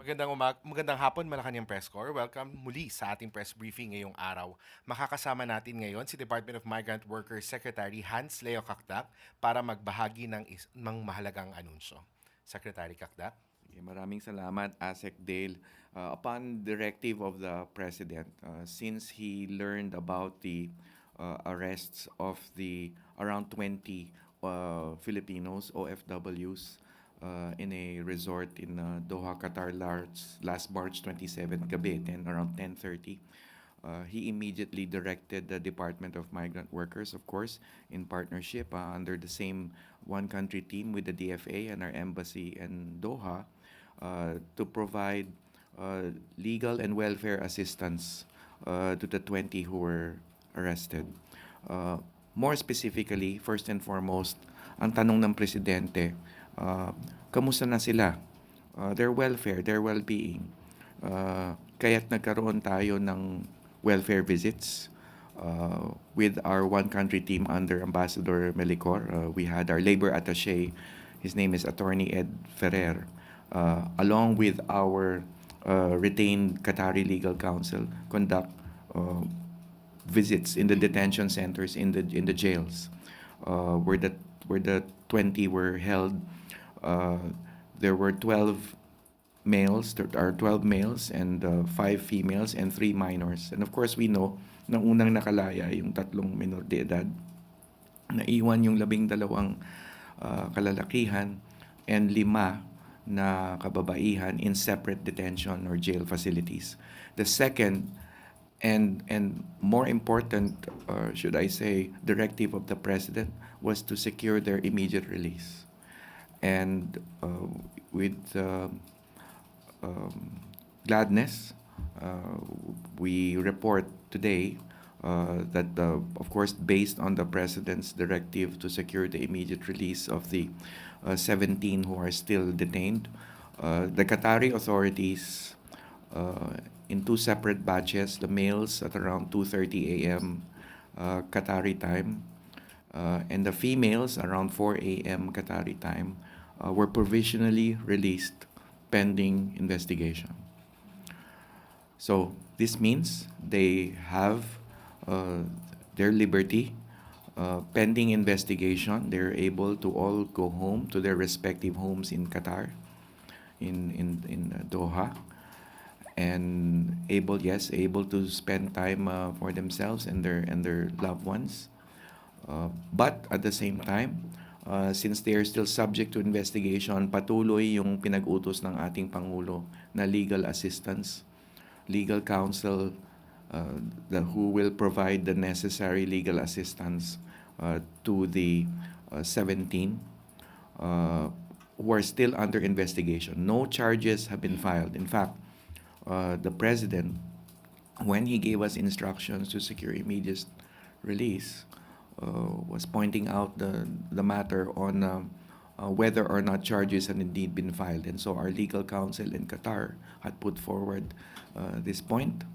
Magandang hapon, Malacanang Press Corps. Welcome muli sa ating press briefing ngayong araw. Makakasama natin ngayon si Department of Migrant Workers Secretary Hans Leo Cacdac para magbahagi ng mahalagang anunsyo. Secretary Cacdac. Okay, maraming salamat, ASEC Dale. Upon directive of the President, since he learned about the arrests of the around 20 Filipinos, OFWs, in a resort in Doha, Qatar last March 27, gabi, around 10:30, he immediately directed the Department of Migrant Workers, of course, in partnership under the same one-country team with the DFA and our embassy in Doha, to provide legal and welfare assistance to the 20 who were arrested. More specifically, first and foremost, ang tanong ng Presidente, kamusta na sila? Their welfare, their well-being. Kaya't nagkaroon tayo ng welfare visits with our one-country team under Ambassador Melicor. We had our labor attaché, his name is Attorney Ed Ferrer, along with our retained Qatari legal counsel, conduct visits in the detention centers, in the jails, where the 20 were held. There were 12 males, there are 12 males and 5 females and 3 minors. And of course, we know na unang nakalaya yung 3 minor de edad, naiwan yung 12 kalalakihan and 5 na kababaihan in separate detention or jail facilities. The second and more important, should I say, directive of the President was to secure their immediate release. And with gladness, we report today that, of course, based on the President's directive to secure the immediate release of the 17 who are still detained, the Qatari authorities, in 2 separate batches, the males at around 2:30 a.m. Qatari time, and the females around 4 a.m. Qatari time, were provisionally released pending investigation. So this means they have their liberty pending investigation. They're able to all go home to their respective homes in Qatar, in Doha, and able to spend time for themselves and their loved ones. But at the same time, since they are still subject to investigation, patuloy yung pinag-utos ng ating Pangulo na legal assistance, legal counsel, who will provide the necessary legal assistance to the 17 who are still under investigation. No charges have been filed. In fact, the President, when he gave us instructions to secure immediate release, was pointing out the matter on whether or not charges had indeed been filed. And so our legal counsel in Qatar had put forward this point,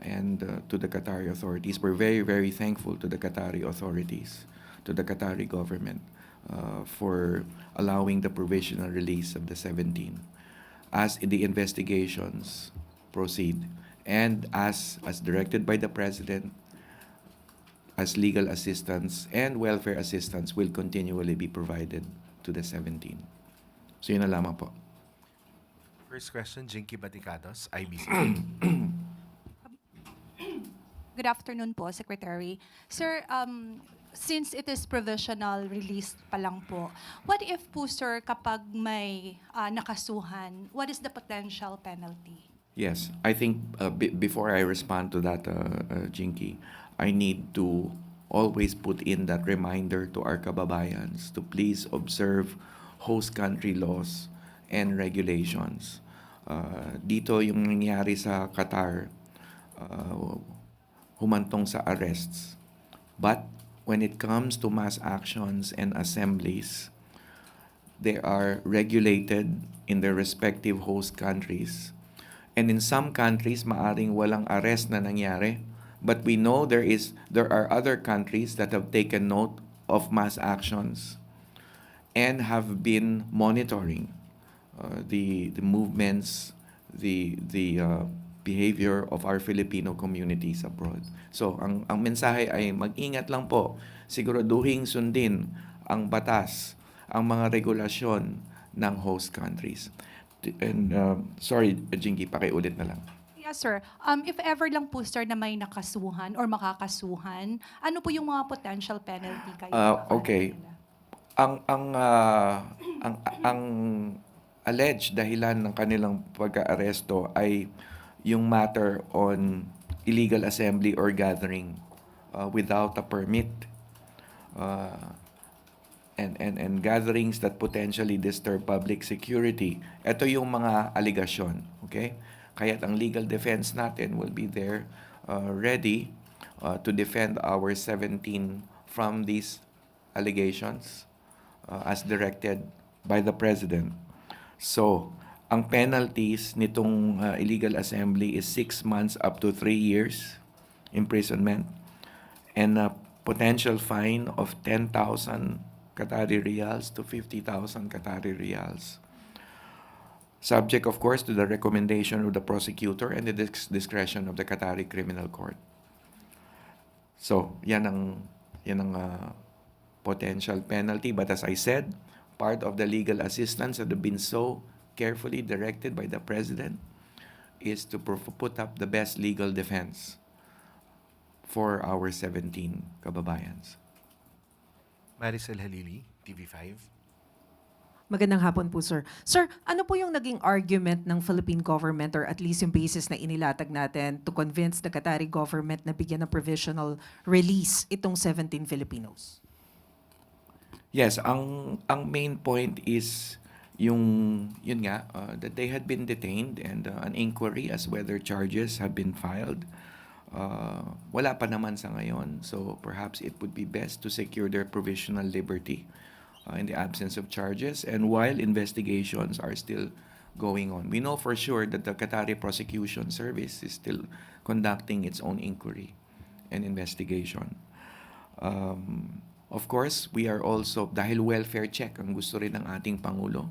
and to the Qatari authorities. We're very, very thankful to the Qatari authorities, to the Qatari government, for allowing the provisional release of the 17 as the investigations proceed, and as directed by the President, as legal assistance and welfare assistance will continually be provided to the 17. So yun na lamang po. First question, Jinky Baticados, IBC. Good afternoon po, Secretary. Sir, since it is provisional release pa lang po, what if po, sir, kapag may nakasuhan, what is the potential penalty? Yes, I think before I respond to that, Jinky, I need to always put in that reminder to our kababayans to please observe host country laws and regulations. Dito yung nangyari sa Qatar, humantong sa arrests. But when it comes to mass actions and assemblies, they are regulated in their respective host countries. And in some countries, maaring walang arrest na nangyari. But we know there are other countries that have taken note of mass actions and have been monitoring the movements behavior of our Filipino communities abroad. So, ang mensahe ay mag-ingat lang po. Siguraduhin sundin ang batas, ang mga regulasyon ng host countries. And sorry, Jinky, pakiulit na lang. Yes, sir. If ever lang po, sir, na may nakasuhan or makakasuhan, ano po yung mga potential penalty kayo? Okay. Ang alleged dahilan ng kanilang pagka-aresto ay yung matter on illegal assembly or gathering without a permit, and gatherings that potentially disturb public security. Ito yung mga aligasyon, okay? Kaya't ang legal defense natin will be there ready to defend our 17 from these allegations as directed by the President. So, ang penalties nitong illegal assembly is 6 months up to 3 years imprisonment and a potential fine of 10,000 Qatari riyals to 50,000 Qatari riyals. Subject, of course, to the recommendation of the prosecutor and the discretion of the Qatari Criminal Court. So, yan ang potential penalty. But as I said, part of the legal assistance that have been so carefully directed by the President is to put up the best legal defense for our 17 kababayans. Maricel Halili, TV5. Magandang hapon po, sir. Sir, ano po yung naging argument ng Philippine government or at least yung basis na inilatag natin to convince the Qatari government na bigyan ng provisional release itong 17 Filipinos? Yes, ang main point is yun nga, that they had been detained and an inquiry as whether charges have been filed. Wala pa naman sa ngayon, so perhaps it would be best to secure their provisional liberty in the absence of charges and while investigations are still going on. We know for sure that the Qatari Prosecution Service is still conducting its own inquiry and investigation. Of course, we are also, dahil welfare check ang gusto rin ng ating Pangulo,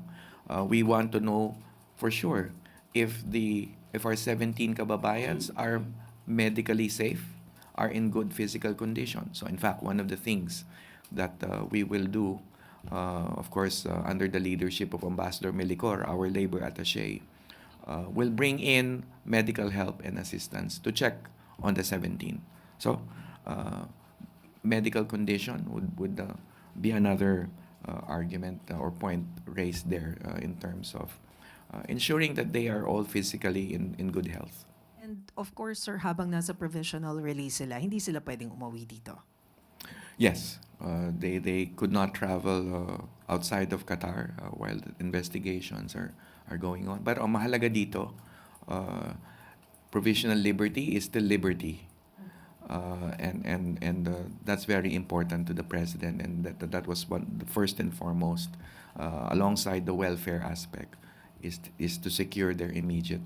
we want to know for sure if our 17 kababayans are medically safe, are in good physical condition. So in fact, one of the things that we will do, of course, under the leadership of Ambassador Melicor, our labor attaché, will bring in medical help and assistance to check on the 17. So medical condition would be another argument or point raised there in terms of ensuring that they are all physically in good health. And of course, sir, habang nasa provisional release sila, hindi sila pwedeng umuwi dito. Yes, they could not travel outside of Qatar while the investigations are going on. But ang mahalaga dito, provisional liberty is still liberty. And that's very important to the President, and that was the first and foremost, alongside the welfare aspect, is to secure their immediate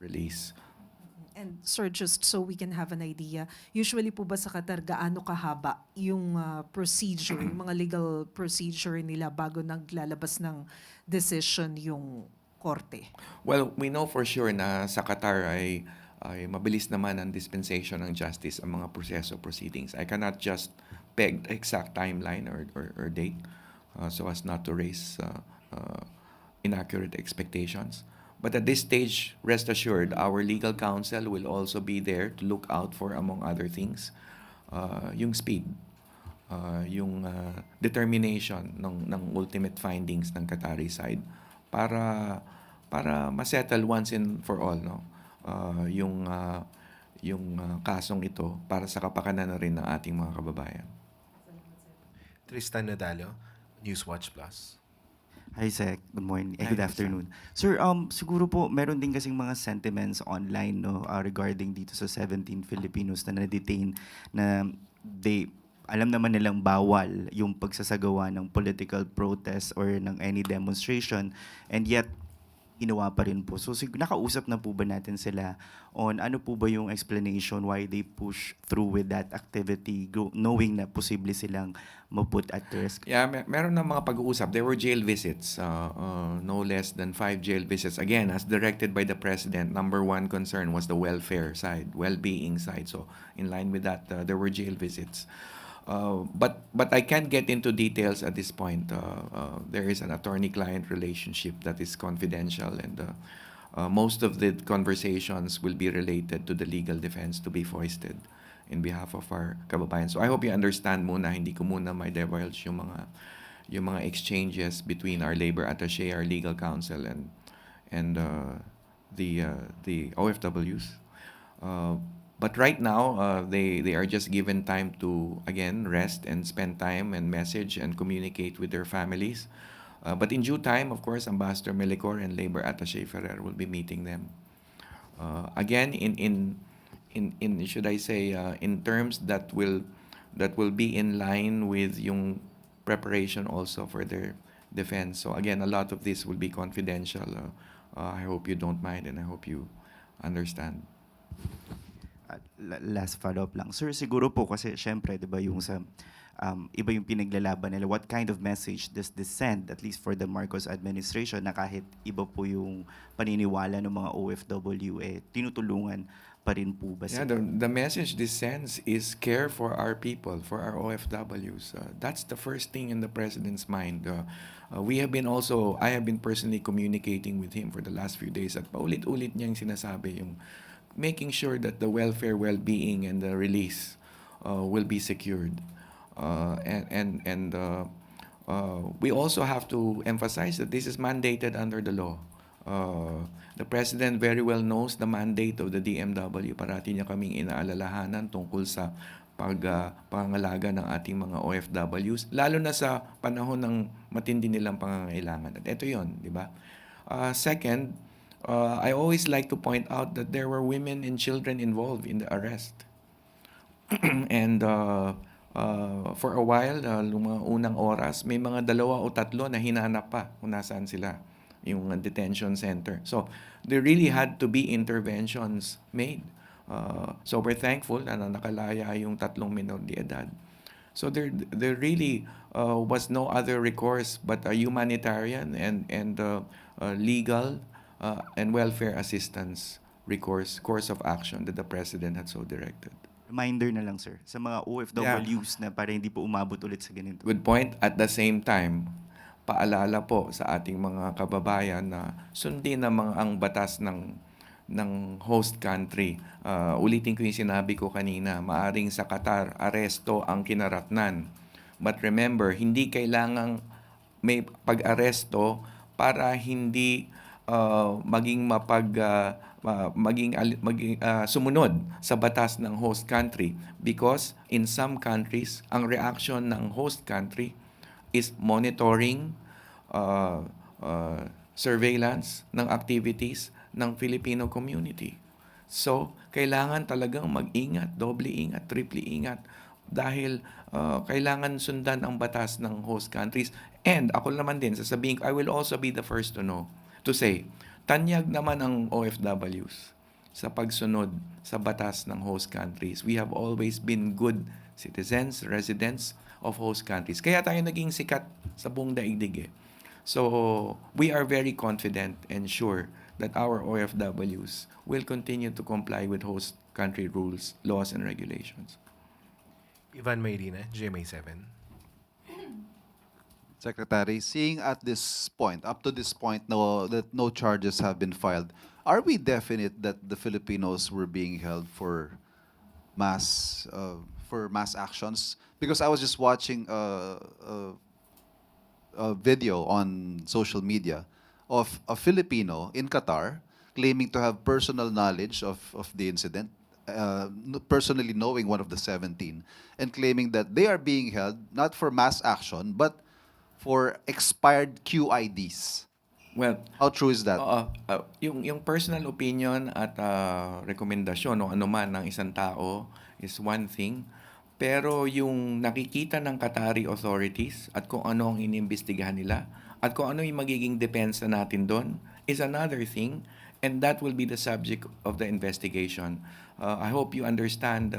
release. And sir, just so we can have an idea, usually po ba sa Qatar gaano kahaba yung procedure, yung mga legal procedure nila bago naglalabas ng decision yung korte? Well, we know for sure na sa Qatar ay mabilis naman ang dispensation ng justice ang mga proseso proceedings. I cannot just peg the exact timeline or date so as not to raise inaccurate expectations. But at this stage, rest assured, our legal counsel will also be there to look out for, among other things, yung speed, yung determination ng ultimate findings ng Qatari side para masettle once and for all, no? Yung kasong ito para sa kapakanan na rin ng ating mga kababayan. Tristan Nadalo, Newswatch Plus. Hi, Sec. Good morning. Hi, Good Tristan. afternoon. Sir, siguro po meron din kasing mga sentiments online no regarding dito sa 17 Filipinos na na-detain na alam naman nilang bawal yung pagsasagawa ng political protest or ng any demonstration, and yet ginawa pa rin po. So nakausap na po ba natin sila on ano po ba yung explanation why they push through with that activity knowing na posible silang maput at risk? Yeah, meron na mga pag-uusap. There were jail visits, no less than 5 jail visits. Again, as directed by the President, number one concern was the welfare side, well-being side. So in line with that, there were jail visits. But I can't get into details at this point. There is an attorney-client relationship that is confidential, and most of the conversations will be related to the legal defense to be foisted in behalf of our kababayan. So I hope you understand muna, hindi ko muna may divulge yung mga exchanges between our labor attaché, our legal counsel, and the OFWs. But right now, they are just given time to, again, rest and spend time and message and communicate with their families. But in due time, of course, Ambassador Melicor and Labor Attaché Ferrer will be meeting them. Again, in should I say, in terms that will be in line with yung preparation also for their defense. So again, a lot of this will be confidential. I hope you don't mind, and I hope you understand. Last follow-up lang. Sir, siguro po kasi syempre, di ba yung sa iba yung pinaglalaban nila, what kind of message does this send, at least for the Marcos administration, na kahit iba po yung paniniwala ng mga OFW, tinutulungan pa rin po ba Yeah, sila? the message this sends is care for our people, for our OFWs. That's the first thing in the President's mind. I have been personally communicating with him for the last few days, at paulit-ulit niyang sinasabi yung making sure that the welfare, well-being, and the release will be secured. We also have to emphasize that this is mandated under the law. The President very well knows the mandate of the DMW. Parati niya kaming inaalalahanan tungkol sa pangangalaga ng ating mga OFWs, lalo na sa panahon ng matindi nilang pangangailangan. At ito yon, di ba? Second, I always like to point out that there were women and children involved in the arrest. And for a while, mga unang oras, may mga 2 o 3 na hinanap pa kung nasaan sila, yung detention center. So there really had to be interventions made. So we're thankful na nakalaya yung 3 minor de edad. So there really was no other recourse but a humanitarian and legal and welfare assistance course of action that the President had so directed. Reminder na lang, sir, sa mga OFWs na para hindi po umabot ulit sa ganito. Good point. At the same time, paalala po sa ating mga kababayan na sundin ang batas ng host country. Ulitin ko yung sinabi ko kanina, maaring sa Qatar, aresto ang kinaratnan. But remember, hindi kailangang may pag-aresto para hindi maging sumunod sa batas ng host country, because in some countries ang reaction ng host country is monitoring, surveillance ng activities ng Filipino community. So kailangan talagang mag-ingat, doble ingat, triple ingat, dahil kailangan sundan ang batas ng host countries. And ako naman din sasabihin ko, I will also be the first to say, tanyag naman ang OFWs sa pagsunod sa batas ng host countries. We have always been good citizens, residents of host countries. Kaya tayo naging sikat sa buong daigdig. So, we are very confident and sure that our OFWs will continue to comply with host country rules, laws, and regulations. Ivan Mayrina, GMA7. Secretary, seeing at this point, up to this point, that no charges have been filed, are we definite that the Filipinos were being held for mass actions? Because I was just watching a video on social media of a Filipino in Qatar claiming to have personal knowledge of the incident, personally knowing one of the 17, and claiming that they are being held not for mass action but for expired QIDs. Well, How true is that? yung personal opinion at rekomendasyon o anuman ng isang tao is one thing. Pero yung nakikita ng Qatari authorities at kung ano ang inimbestigahan nila at kung ano yung magiging depensa natin doon is another thing, and that will be the subject of the investigation. I hope you understand,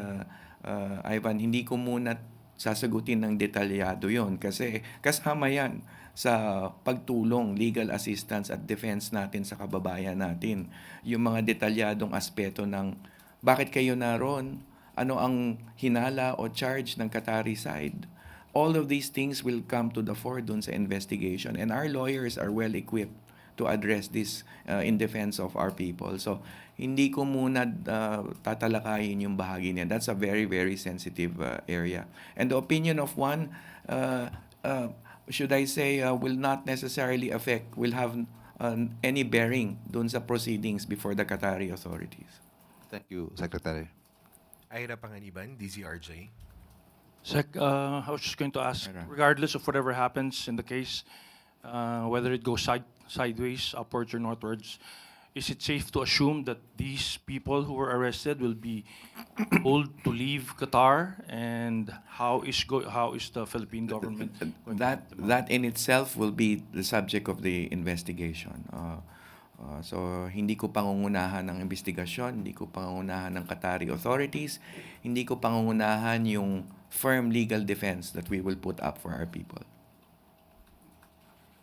Ivan, hindi ko muna sasagutin ng detalyado yon kasi kasama yan sa pagtulong, legal assistance at defense natin sa kababayan natin. Yung mga detalyadong aspeto ng bakit kayo naroon, ano ang hinala o charge ng Qatari side. All of these things will come to the fore dun sa investigation, and our lawyers are well equipped to address this in defense of our people. So, hindi ko muna tatalakayin yung bahagi niya. That's a very, very sensitive area. And the opinion of one, should I say, will not necessarily will have any bearing dun sa proceedings before the Qatari authorities. Thank you, Secretary. Ira Panganiban, DZRJ. Sec, I was just going to ask, Ira. regardless of whatever happens in the case, whether it goes sideways, upwards or northwards, is it safe to assume that these people who were arrested will be told to leave Qatar? And how is the Philippine government going That in itself will be the subject of the investigation. So, hindi ko pangungunahan ng investigasyon, hindi ko pangungunahan ng Qatari authorities, hindi ko pangungunahan yung firm legal defense that we will put up for our people.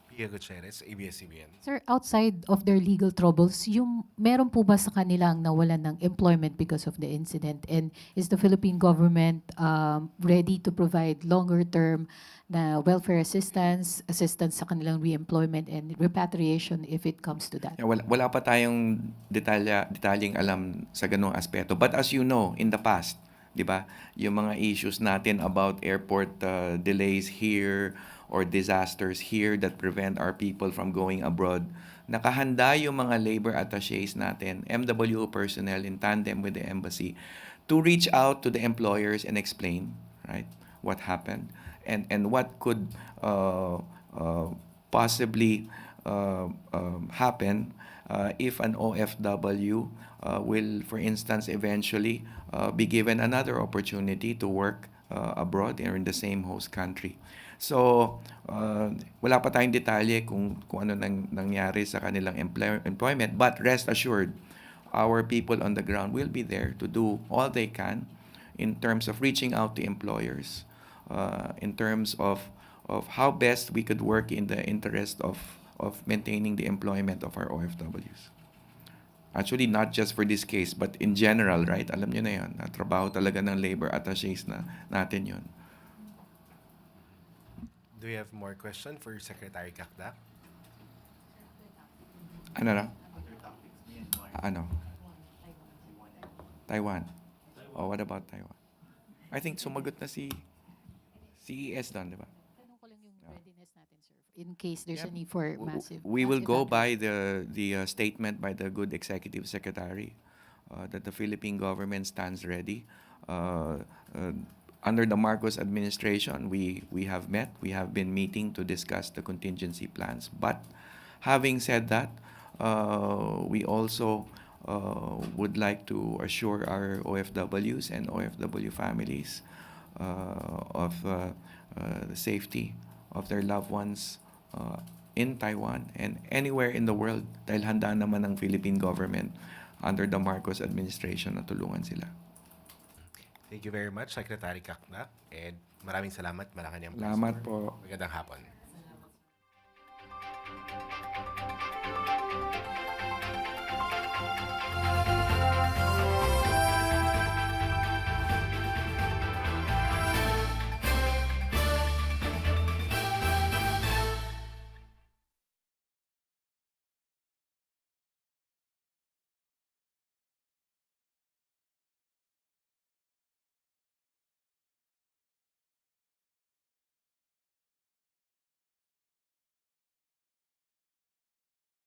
Pia Gutierrez, ABS-CBN. Sir, outside of their legal troubles, yung meron po ba sa kanilang nawalan ng employment because of the incident? And is the Philippine government ready to provide longer term na welfare assistance sa kanilang re-employment and repatriation if it comes to that? Wala pa tayong detalyeng alam sa ganung aspeto. But as you know, in the past, di ba, yung mga issues natin about airport delays here or disasters here that prevent our people from going abroad, nakahanda yung mga labor attachés natin, MWO personnel in tandem with the embassy, to reach out to the employers and explain, right, what happened and what could possibly happen if an OFW will, for instance, eventually be given another opportunity to work abroad or in the same host country. So, wala pa tayong detalye kung ano nangyari sa kanilang employment, but rest assured, our people on the ground will be there to do all they can in terms of reaching out to employers, in terms of how best we could work in the interest of maintaining the employment of our OFWs. Actually, not just for this case, but in general, right? Alam nyo na yan, na trabaho talaga ng labor attachés natin yun. Do you have more question for Secretary Cacdac? Ano na? Ano? Taiwan. Oh, what about Taiwan? I think sumagot na si CES doon, di ba? Tanong ko lang yung readiness natin, sir, in case there's a need for massive. We will go evacuation. by the statement by the good executive secretary that the Philippine government stands ready. Under the Marcos administration, we have been meeting to discuss the contingency plans. But having said that, we also would like to assure our OFWs and OFW families of the safety of their loved ones in Taiwan and anywhere in the world dahil handa naman ng Philippine government under the Marcos administration na tulungan sila. Thank you very much, Secretary Cacdac. And maraming salamat, Malacanang Press Salamat Corps. po. Magandang hapon.